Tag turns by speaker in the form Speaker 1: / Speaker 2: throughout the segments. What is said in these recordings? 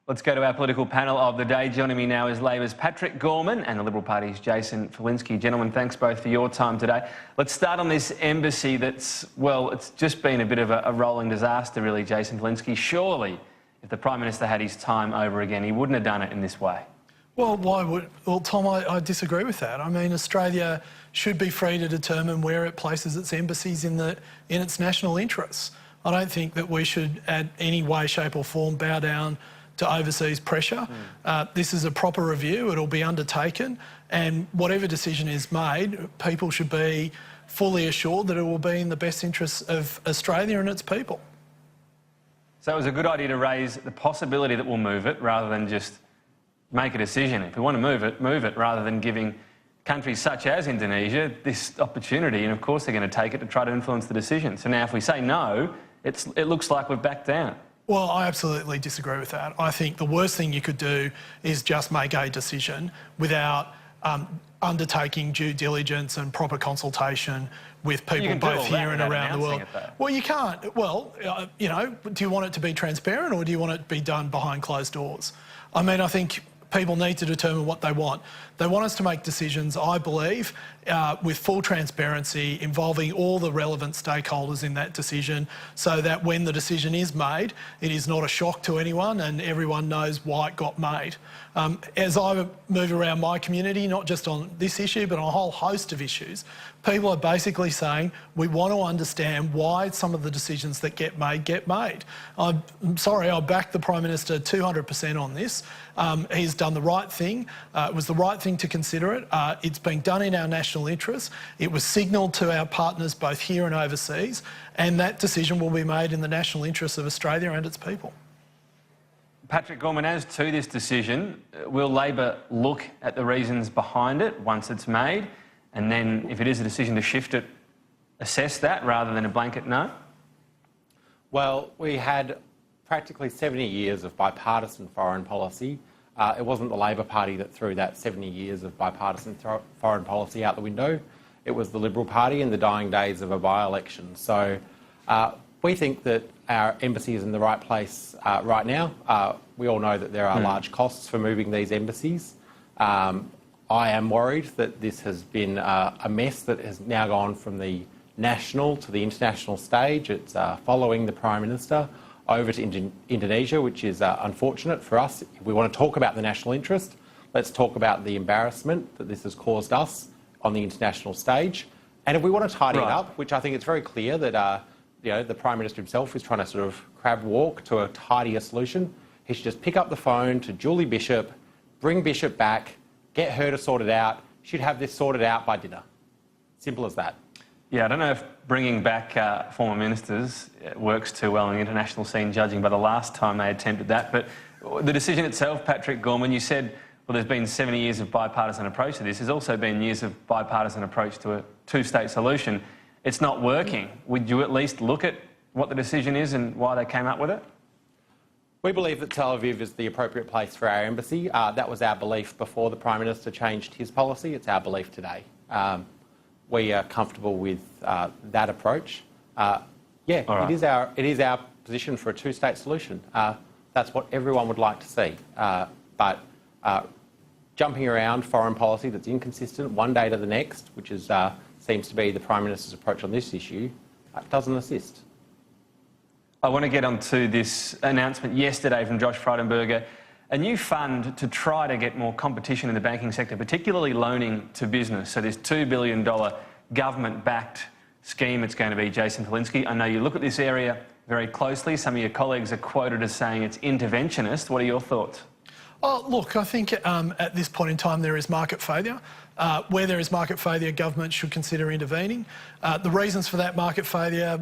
Speaker 1: Let's go to our political panel of the day. Joining me now is Labor's Patrick Gorman and the Liberal Party's Jason Falinski. Gentlemen, thanks both for your time today. Let's start on this embassy that's, well, it's just been a bit of a rolling disaster, really, Jason Falinski. Surely, if the Prime Minister had his time over again, he wouldn't have done it in this way.
Speaker 2: Well, why would... Well, Tom, I disagree with that. I mean, Australia should be free to determine where it places its embassies in its national interests. I don't think that we should, in any way, shape or form, bow down to overseas pressure. This is a proper review. It'll be undertaken, and whatever decision is made, people should be fully assured that it will be in the best interests of Australia and its people.
Speaker 1: So it was a good idea to raise the possibility that we'll move it rather than just make a decision. If we want to move it rather than giving countries such as Indonesia this opportunity, and of course they're going to take it to try to influence the decision. So now if we say no, it looks like we've backed down.
Speaker 2: Well, I absolutely disagree with that. I think the worst thing you could do is just make a decision without undertaking due diligence and proper consultation with people both here and around the world. Well, you can't. Well, you know, do you want it to be transparent or do you want it to be done behind closed doors? I mean, I think people need to determine what they want. They want us to make decisions, I believe, with full transparency, involving all the relevant stakeholders in that decision, so that when the decision is made, it is not a shock to anyone and everyone knows why it got made. As I move around my community, not just on this issue, but on a whole host of issues, people are basically saying, we want to understand why some of the decisions that get made. I'm sorry, I back the Prime Minister 200% on this. He's done the right thing. It was the right thing to consider it. It's being done in our national interest. It was signalled to our partners both here and overseas, and that decision will be made in the national interest of Australia and its people.
Speaker 1: Patrick Gorman, as to this decision, will Labor look at the reasons behind it once it's made, and then if it is a decision to shift it, assess that rather than a blanket no?
Speaker 3: Well, we had practically 70 years of bipartisan foreign policy. It wasn't the Labor Party that threw that 70 years of bipartisan foreign policy out the window. It was the Liberal Party in the dying days of a by-election. So we think that our embassy is in the right place right now. We all know that there are large costs for moving these embassies. I am worried that this has been a mess that has now gone from the national to the international stage. It's following the Prime Minister over to Indonesia, which is unfortunate for us. If we want to talk about the national interest, let's talk about the embarrassment that this has caused us on the international stage. And if we want to tidy it up, which I think it's very clear that you know, the Prime Minister himself is trying to sort of crab walk to a tidier solution, he should just pick up the phone to Julie Bishop, bring Bishop back, get her to sort it out. She'd have this sorted out by dinner. Simple as that.
Speaker 1: Yeah, I don't know if bringing back former ministers works too well in the international scene, judging by the last time they attempted that. But the decision itself, Patrick Gorman, you said, well, there's been 70 years of bipartisan approach to this. There's also been years of bipartisan approach to a two-state solution. It's not working. Would you at least look at what the decision is and why they came up with it?
Speaker 3: We believe that Tel Aviv is the appropriate place for our embassy. That was our belief before the Prime Minister changed his policy. It's our belief today. We are comfortable with that approach. It is our position for a two-state solution. That's what everyone would like to see. But jumping around foreign policy that's inconsistent one day to the next, which is, seems to be the Prime Minister's approach on this issue, doesn't assist.
Speaker 1: I want to get on to this announcement yesterday from Josh Frydenberger, a new fund to try to get more competition in the banking sector, particularly loaning to business. So this $2 billion government-backed scheme it's going to be, Jason Falinski. I know you look at this area very closely. Some of your colleagues are quoted as saying it's interventionist. What are your thoughts?
Speaker 2: Oh, look, I think at this point in time there is market failure. Where there is market failure, government should consider intervening. The reasons for that market failure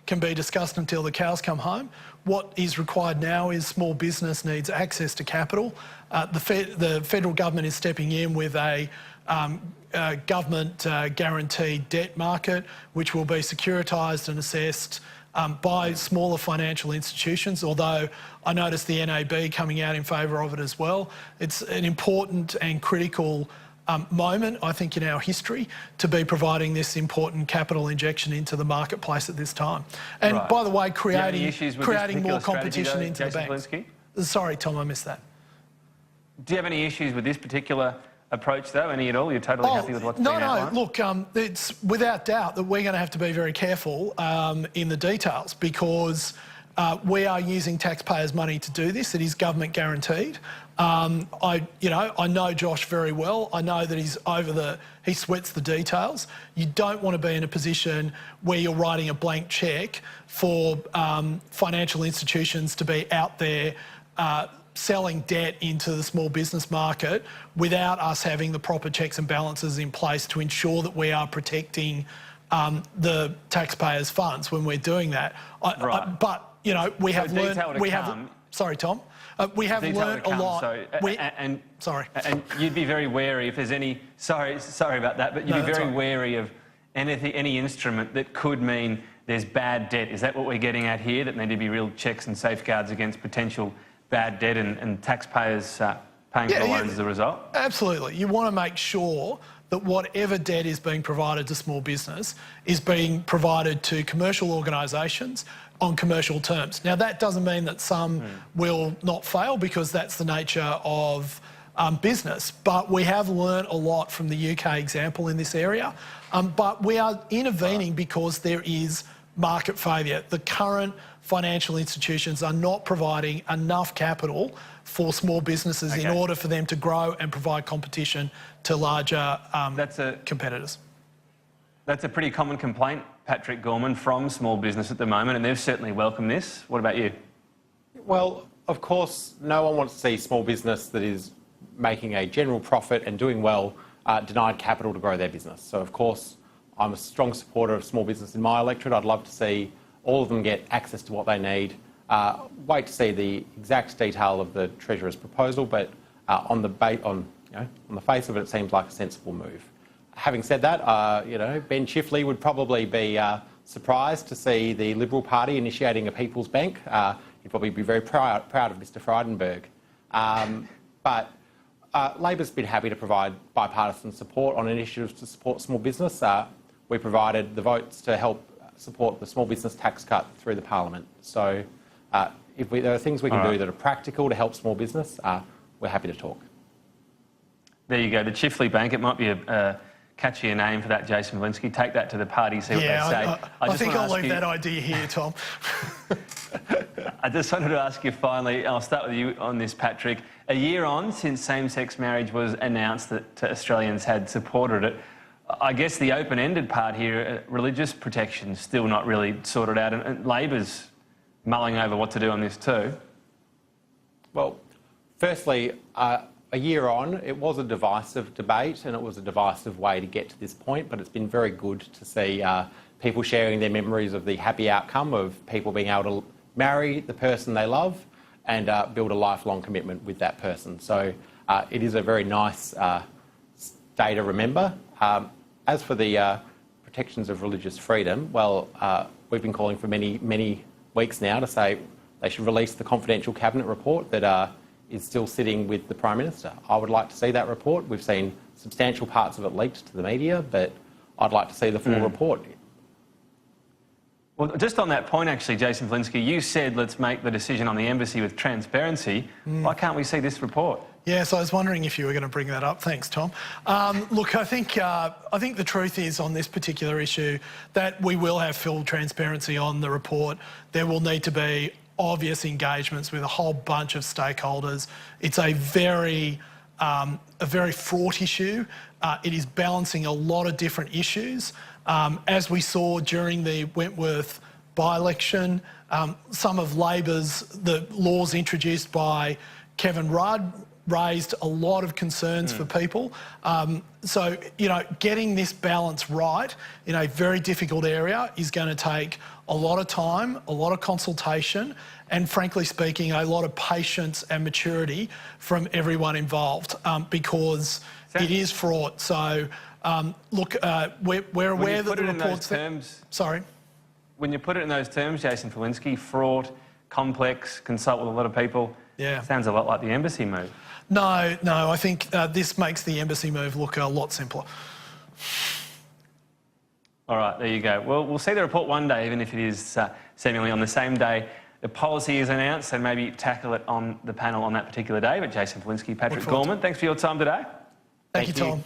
Speaker 2: can be discussed until the cows come home. What is required now is small business needs access to capital. The federal government is stepping in with a government guaranteed debt market, which will be securitised and assessed by smaller financial institutions, although I noticed the NAB coming out in favour of it as well. It's an important and critical moment, I think, in our history to be providing this important capital injection into the marketplace at this time. And by the way, creating more competition into the banks. Sorry, Tom, I missed that.
Speaker 1: Do you have any issues with this particular approach, though? Any at all? You're totally happy with what's been outlined?
Speaker 2: No, look, it's without doubt that we're going to have to be very careful in the details because we are using taxpayers' money to do this. It is government guaranteed. I know Josh very well. I know that he sweats the details. You don't want to be in a position where you're writing a blank cheque for financial institutions to be out there selling debt into the small business market without us having the proper checks and balances in place to ensure that we are protecting the taxpayers' funds when we're doing that. But we have learned. Sorry, Tom. We have learned a lot.
Speaker 1: And you'd be very wary if there's any. Sorry about that. But you'd be very wary of any instrument that could mean there's bad debt. Is that what we're getting at here? That there need to be real checks and safeguards against potential bad debt and taxpayers paying for the loans as a result?
Speaker 2: Absolutely. You want to make sure that whatever debt is being provided to small business is being provided to commercial organisations on commercial terms. Now, that doesn't mean that some will not fail because that's the nature of business, but we have learnt a lot from the UK example in this area. But we are intervening because there is market failure. The current financial institutions are not providing enough capital for small businesses in order for them to grow and provide competition to larger competitors.
Speaker 1: That's a pretty common complaint, Patrick Gorman, from small business at the moment, and they've certainly welcomed this. What about you?
Speaker 3: Well, of course, no one wants to see small business that is making a general profit and doing well denied capital to grow their business. So, of course, I'm a strong supporter of small business in my electorate. I'd love to see all of them get access to what they need. Wait to see the exact detail of the Treasurer's proposal, but on the face of it, it seems like a sensible move. Having said that, Ben Chifley would probably be surprised to see the Liberal Party initiating a People's Bank. He'd probably be very proud of Mr Frydenberg. But Labor's been happy to provide bipartisan support on initiatives to support small business. We provided the votes to help support the small business tax cut through the Parliament. So if there are things we can do that are practical to help small business, we're happy to talk.
Speaker 1: There you go, the Chifley Bank. It might be a catchier name for that, Jason Falinski. Take that to the party, see what they say.
Speaker 2: I think I'll leave that idea here, Tom.
Speaker 1: I just wanted to ask you finally, I'll start with you on this, Patrick. A year on since same-sex marriage was announced that Australians had supported it, I guess the open-ended part here, religious protection, still not really sorted out, and Labor's mulling over what to do on this too.
Speaker 3: Well, firstly, a year on, it was a divisive debate and it was a divisive way to get to this point, but it's been very good to see people sharing their memories of the happy outcome of people being able to marry the person they love and build a lifelong commitment with that person. So it is a very nice day to remember. As for the protections of religious freedom, well, we've been calling for many weeks now to say they should release the confidential cabinet report that is still sitting with the Prime Minister. I would like to see that report. We've seen substantial parts of it leaked to the media, but I'd like to see the full report.
Speaker 1: Well, just on that point, actually, Jason Falinski, you said let's make the decision on the embassy with transparency. Why can't we see this report?
Speaker 2: Yes, I was wondering if you were going to bring that up. Thanks, Tom. Look, I think the truth is on this particular issue that we will have full transparency on the report. There will need to be obvious engagements with a whole bunch of stakeholders. It's a very fraught issue. It is balancing a lot of different issues. As we saw during the Wentworth by-election, some of the laws introduced by Kevin Rudd raised a lot of concerns for people. So, getting this balance right in a very difficult area is going to take a lot of time, a lot of consultation, and frankly speaking, a lot of patience and maturity from everyone involved because it is fraught. So, look, we're aware that the report's there. Sorry?
Speaker 1: When you put it in those terms, Jason Falinski, fraught, complex, consult with a lot of people, sounds a lot like the embassy move.
Speaker 2: No, I think this makes the embassy move look a lot simpler.
Speaker 1: All right, there you go. Well, we'll see the report one day, even if it is seemingly on the same day the policy is announced and maybe tackle it on the panel on that particular day. But Jason Falinski, Patrick Gorman, thanks for your time today.
Speaker 2: Thank you, Tom.